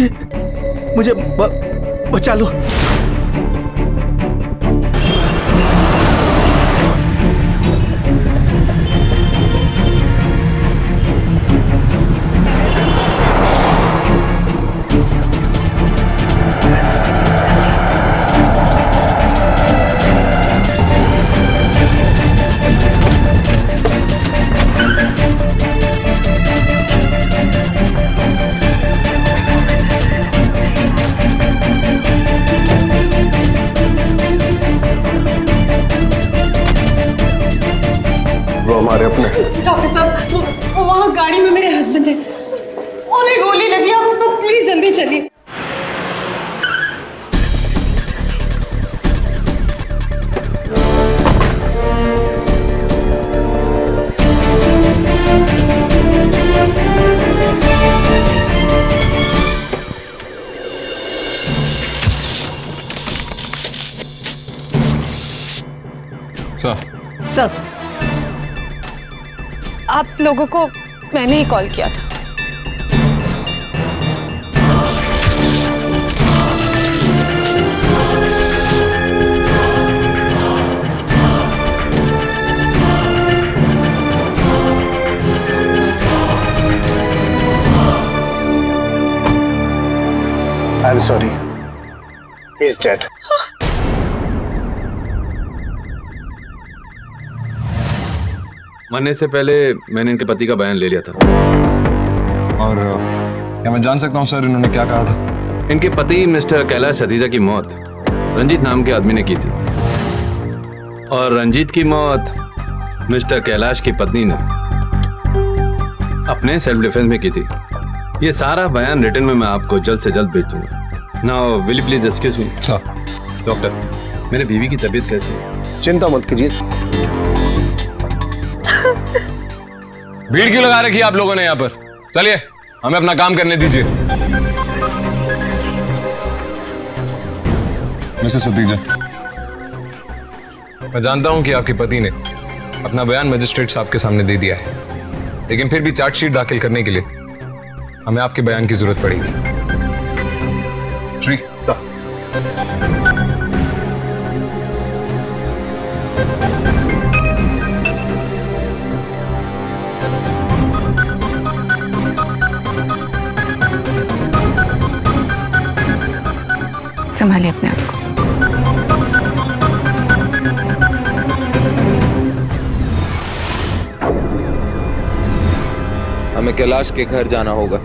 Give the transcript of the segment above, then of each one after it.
मुझे बचा लो। हमारे अपने डॉक्टर साहब, वो वहाँ गाड़ी में मेरे हस्बैंड है, उन्हें गोली लगी। आप तो प्लीज जल्दी चलिए। सर, आप लोगों को मैंने ही कॉल किया था। I am sorry, he is dead. मरने से पहले मैंने इनके पति का बयान ले लिया था। और क्या मैं जान सकता हूँ सर इन्होंने क्या कहा था? इनके पति मिस्टर कैलाश सतीजा की मौत रंजीत नाम के आदमी ने की थी, और रंजीत की मौत मिस्टर कैलाश की पत्नी ने अपने सेल्फ डिफेंस में की थी। ये सारा बयान रिटन में मैं आपको जल्द से जल्द भेज दूंगा। Now will you please excuse me? Sir. Doctor, मेरे बीवी की तबीयत कैसी है? चिंता मत कीजिए। भीड़ क्यों लगा रखी है आप लोगों ने यहाँ पर? चलिए हमें अपना काम करने दीजिए। मिसेस सतीजा, मैं जानता हूं कि आपके पति ने अपना बयान मजिस्ट्रेट साहब के सामने दे दिया है, लेकिन फिर भी चार्जशीट दाखिल करने के लिए हमें आपके बयान की जरूरत पड़ेगी। श्री संभालिए अपने आप को। हमें कैलाश के घर जाना होगा।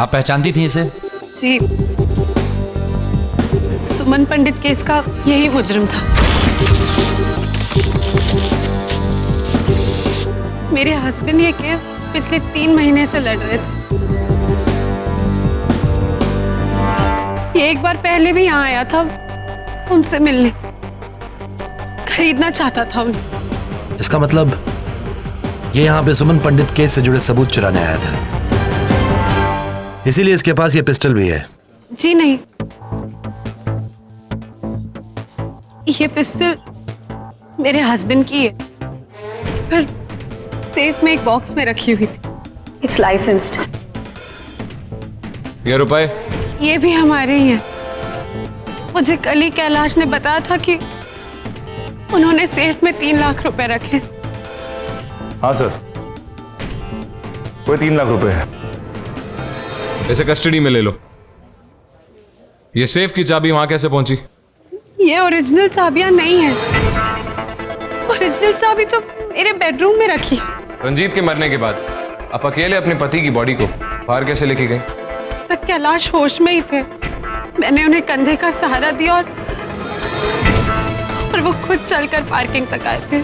आप पहचानती थी इसे? जी, सुमन पंडित केस का यही मुजरिम था। मेरे हस्बैंड ये केस पिछले 3 महीने से लड़ रहे थे। ये एक बार पहले भी यहाँ आया था उनसे मिलने, खरीदना चाहता था उन्हें। इसका मतलब ये यहाँ पे सुमन पंडित केस से जुड़े सबूत चुराने आया था, इसीलिए इसके पास ये पिस्टल भी है। जी नहीं, ये पिस्टल मेरे हस्बैंड की है, पर सेफ में एक बॉक्स में रखी हुई थी। It's licensed. ये रुपए? ये भी हमारे ही है। मुझे कल ही कैलाश ने बताया था कि उन्होंने सेफ में 3 लाख रुपए रखे। हाँ सर, कोई 3 लाख रुपए है। इसे कस्टडी में ले लो। ये सेफ की चाबी वहां कैसे पहुंची? ये ओरिजिनल चाबियां नहीं है। ओरिजिनल चाबी तो मेरे बेडरूम में रखी। रंजीत के मरने के बाद आप अकेले अपने पति की बॉडी को बाहर कैसे लेके गए? तक कैलाश होश में ही थे। मैंने उन्हें कंधे का सहारा दिया और वो खुद चलकर पार्किंग तक आए थे।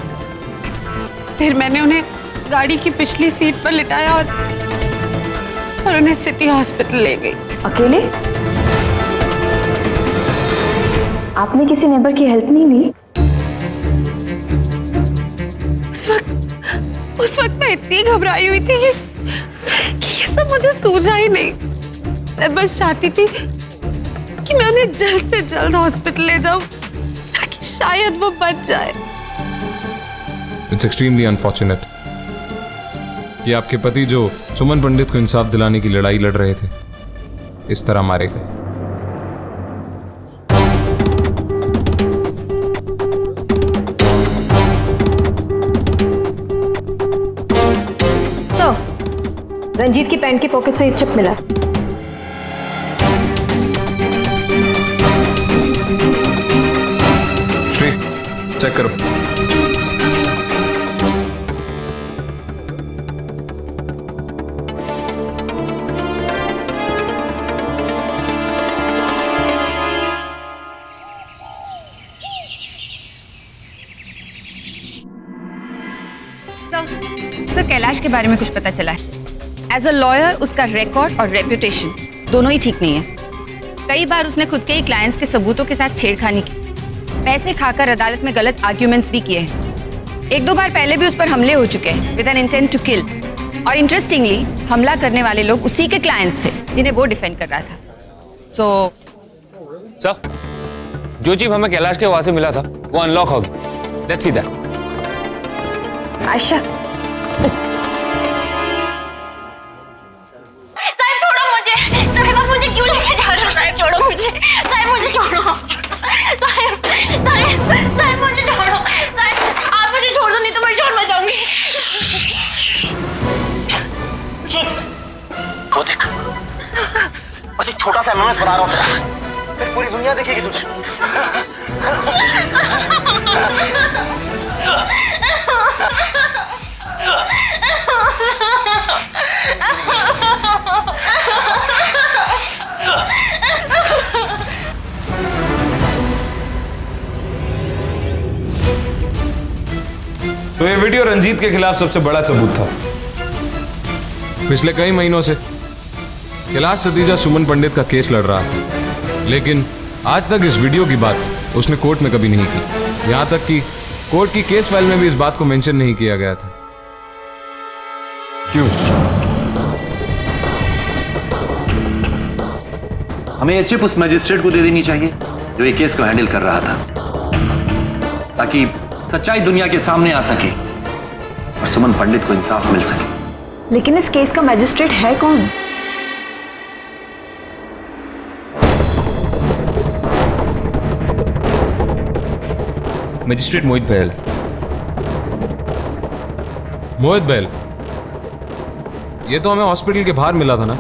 फिर मैंने उन्हें गाड़ी की पिछली सीट पर लिटाया और उन्हें सिटी हॉस्पिटल ले गई। अकेले? आपने किसी नेबर की हेल्प नहीं ली? उस वक्त मैं इतनी घबराई हुई थी कि ये सब मुझे सूझा ही नहीं। मैं बस चाहती थी कि मैं उन्हें जल्द से जल्द हॉस्पिटल ले जाऊं ताकि शायद वो बच जाए। इट्स एक्सट्रीमली अनफॉर्चुनेट कि आपके पति जो सुमन पंडित को इंसाफ दिलाने की लड़ाई लड़ रहे थे, इस तरह मारे गए। रंजीत की पैंट की पॉकेट से चिप मिला। श्री, चेक करो। सर, कैलाश के बारे में कुछ पता चला है। एज अ लॉयर उसका रिकॉर्ड और रेप्यूटेशन दोनों ही ठीक नहीं है। कई बार उसने खुद के ही क्लाइंट्स के सबूतों के साथ छेड़खानी की, पैसे खाकर अदालत में गलत आर्ग्यूमेंट्स भी किए हैं। 1-2 बार पहले भी उस पर हमले हो चुके हैं with an intent to kill. और इंटरेस्टिंगली हमला करने वाले लोग उसी के क्लाइंट्स थे जिन्हें वो डिफेंड कर रहा था। सो सर, जो चिप हमें कैलाश के वहां से मिला था वो अनलॉक हो गई। Let's see that. आयशा, वो देख, बस एक छोटा सा एमएमएस बना रहा हूं तेरा, फिर पूरी दुनिया देखेगी तुझे। तो ये वीडियो रंजीत के खिलाफ सबसे बड़ा सबूत था। पिछले कई महीनों से कैलाश सतीजा सुमन पंडित का केस लड़ रहा है, लेकिन आज तक इस वीडियो की बात उसने कोर्ट में कभी नहीं की। यहां तक कि कोर्ट की केस फाइल में भी इस बात को मेंशन नहीं किया गया था। क्यों? हमें ये चिप उस मजिस्ट्रेट को दे देनी चाहिए जो ये केस को हैंडल कर रहा था, ताकि सच्चाई दुनिया के सामने आ सके और सुमन पंडित को इंसाफ मिल सके। लेकिन इस केस का मैजिस्ट्रेट है कौन? मजिस्ट्रेट मोहित बहल। मोहित बहल? ये तो हमें हॉस्पिटल के बाहर मिला था ना।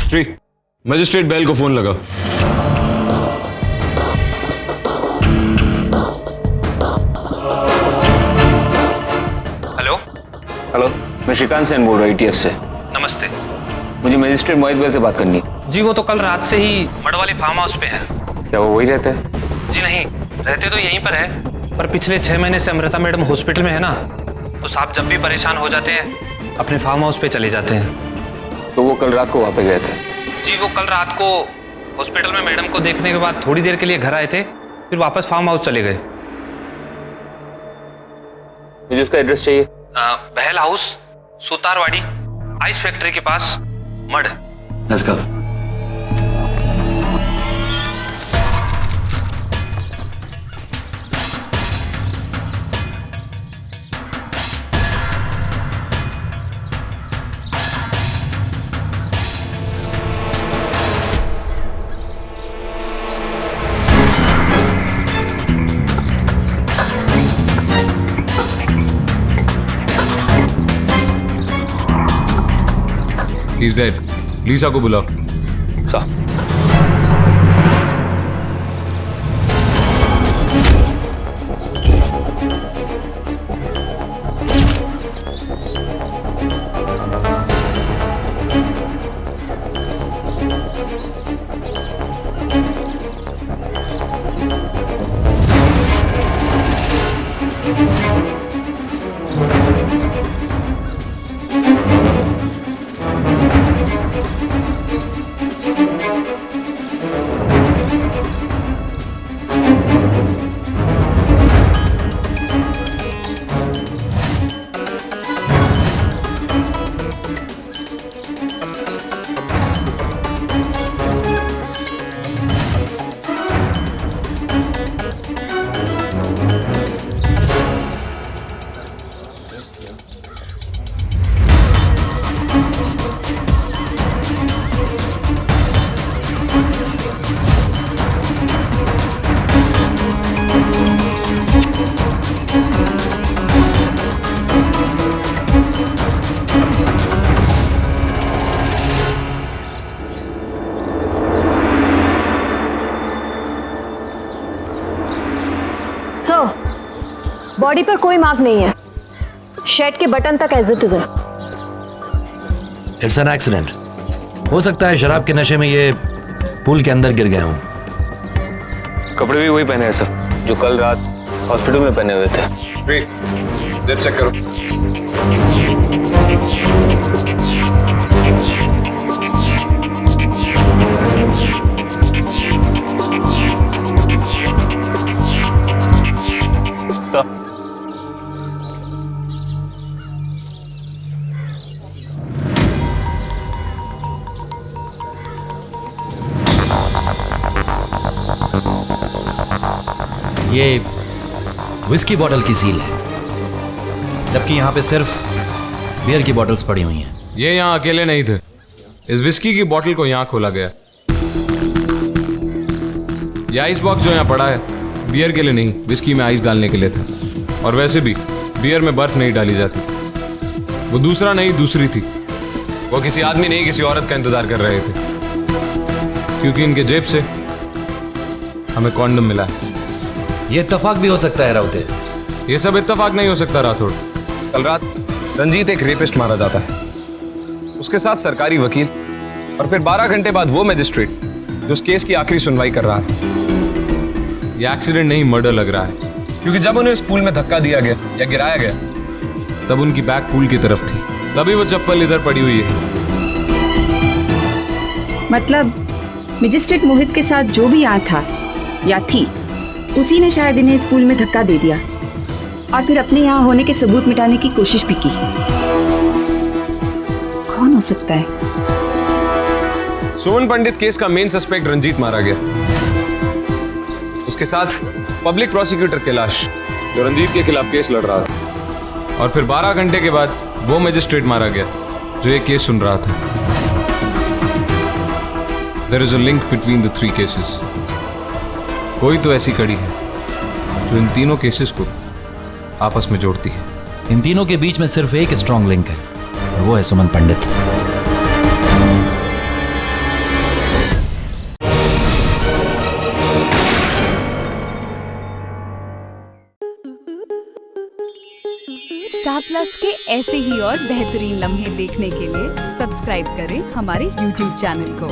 श्री, मजिस्ट्रेट बहल को फोन लगा। हेलो, मैं श्रीकांत सेन बोल रहा हूँ ETS से। नमस्ते मुझे मजिस्ट्रेट मोहित बहल से बात करनी है। जी, वो तो कल रात से ही मड वाले फार्म हाउस पे है। क्या वो वही रहता है? जी नहीं, रहते तो यहीं पर है, पर पिछले 6 महीने से अमृता मैडम हॉस्पिटल में है ना, तो साहब जब भी परेशान हो जाते हैं अपने फार्म हाउस पे चले जाते हैं। तो वो कल रात को वहाँ पे गए थे? जी, वो कल रात को हॉस्पिटल में मैडम को देखने के बाद थोड़ी देर के लिए घर आए थे, फिर वापस फार्म हाउस चले गए। मुझे उसका एड्रेस चाहिए। Bahal house, Sutarwadi, ice factory के पास, Madh. Let's go. He's dead. Lisa को बुलाओ। साहब, सर, बॉडी पर कोई मार्क नहीं है, शर्ट के बटन तक एज इट इज है। It's an accident. हो सकता है शराब के नशे में ये पूल के अंदर गिर गए हों। कपड़े भी वही पहने हैं सर जो कल रात हॉस्पिटल में पहने हुए थे। जेब चेक करो। ये विस्की बॉटल की सील है, जबकि यहाँ पे सिर्फ बियर की बॉटल्स पड़ी हुई हैं। ये यहाँ अकेले नहीं थे। इस विस्की की बोतल को यहाँ खोला गया। ये आइस बॉक्स जो यहाँ पड़ा है बियर के लिए नहीं, विस्की में आइस डालने के लिए था। और वैसे भी बियर में बर्फ नहीं डाली जाती। वो दूसरा नहीं, दूसरी थी। वो किसी आदमी नहीं, किसी औरत का इंतजार कर रहे थे, क्योंकि इनके जेब से हमें कॉन्डम मिला है। ये इत्तेफाक भी हो सकता है राउते। ये सब इत्तेफाक नहीं हो सकता राठौड़। कल रात रंजीत एक रेपिस्ट मारा जाता है, उसके साथ सरकारी वकील, और फिर 12 घंटे बाद वो मैजिस्ट्रेट जो उस केस की आखिरी सुनवाई कर रहा है। ये एक्सीडेंट नहीं, मर्डर लग रहा है, क्योंकि जब उन्हें इस पूल में धक्का दिया गया या गिराया गया तब उनकी बैक पूल की तरफ थी, तभी वो चप्पल इधर पड़ी हुई है। मतलब मजिस्ट्रेट मोहित के साथ जो भी यहाँ था या थी, उसी ने शायद इन्हें स्कूल में धक्का दे दिया और फिर अपने यहाँ होने के सबूत मिटाने की कोशिश भी की। कौन हो सकता है? सुमन पंडित केस का मेन सस्पेक्ट रंजीत मारा गया, उसके साथ पब्लिक प्रोसिक्यूटर कैलाश जो रंजीत के खिलाफ केस लड़ रहा था, और फिर 12 घंटे के बाद वो मैजिस्ट्रेट मारा गया जो ये केस सुन रहा था। There is a link between the three cases. कोई तो ऐसी कड़ी है जो इन तीनों केसेस को आपस में जोड़ती है। इन तीनों के बीच में सिर्फ एक स्ट्रॉन्ग लिंक है, और वो है सुमन पंडित। स्टार प्लस के ऐसे ही और बेहतरीन लम्हे देखने के लिए सब्सक्राइब करें हमारे YouTube चैनल को।